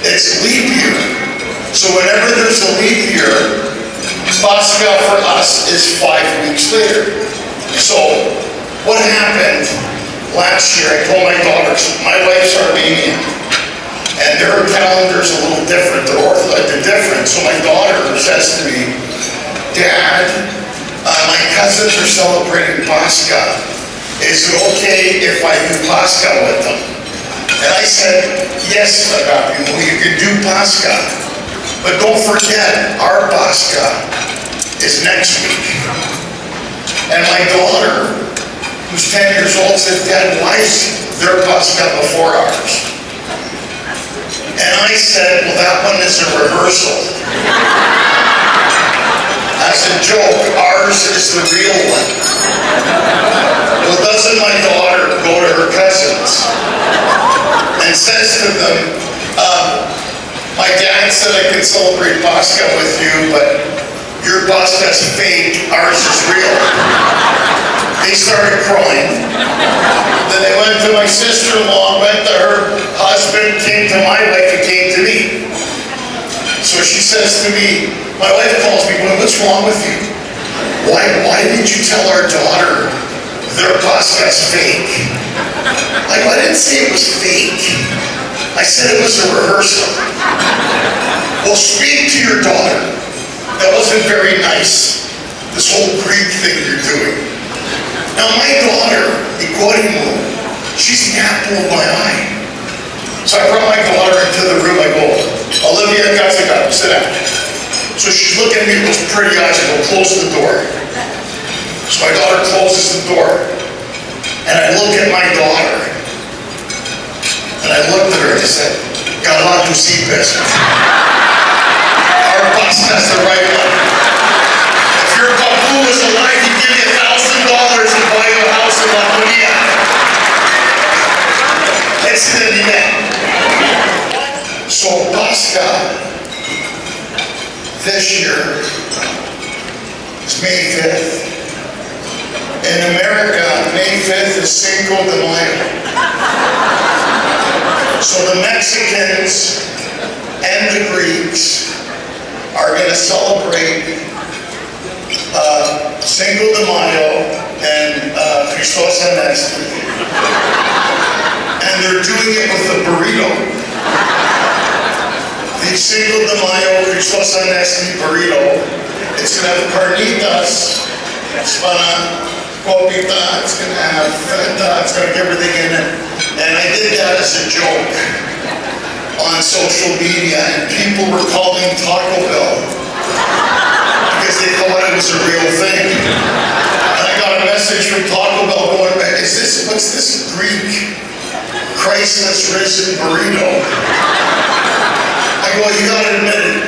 It's leap year. So whenever there's a leap year, Pascha for us is 5 weeks later. So what happened last year, I told my daughters, my wife's Armenian, and their calendar's a little different, they're Orthodox, they're different. So my daughter says to me, Dad, my cousins are celebrating Pascha. Is it okay if I do Pascha with them? And I said, yes, Agapi, you can do Pascha. But don't forget, our Pascha is next week. And my daughter, who's 10 years old, said, Dad, why is their Pascha before ours? And I said, well, that one is a rehearsal. As a joke, ours is the real one. Well, doesn't my daughter go to her cousins and says to them, my dad said I could celebrate Pascha with you, but your Pascha is fake, ours is real. They started crying. Then they went to my sister-in-law, went to her husband, came to my wife, and came to me. So she says to me, my wife calls me, well, what's wrong with you? Why didn't you tell our daughter their Pascha is fake? I didn't say it was fake. I said it was a rehearsal. Well, speak to your daughter. That wasn't very nice, this whole Greek thing you're doing. Now my daughter, Ikorimo, she's the apple of my eye. So I brought my daughter into the room, I go, Olivia, sit down. So she's looking at me with those pretty eyes, I go, close the door. So my daughter closes the door, and I look at my daughter, and I looked at her and I said, Gala tu sipes. Our Pascha's the right one. If your Babu was alive, he'd give you $1,000 to buy you a house in La Conia. Let's do that. So Pascha this year is May 5th. In America, May 5th is Cinco de Mayo. So the Mexicans and the Greeks are going to celebrate Cinco de Mayo and Christos Anesti. And they're doing it with a burrito. The Cinco de Mayo Christos Anesti burrito, it's going to have carnitas, copita, it's going to have feta, it's going to have everything in it. And I did that as a joke on social media, and people were calling Taco Bell because they thought it was a real thing. And I got a message from Taco Bell going, what's this Greek Christ has risen burrito? I go, you gotta admit it,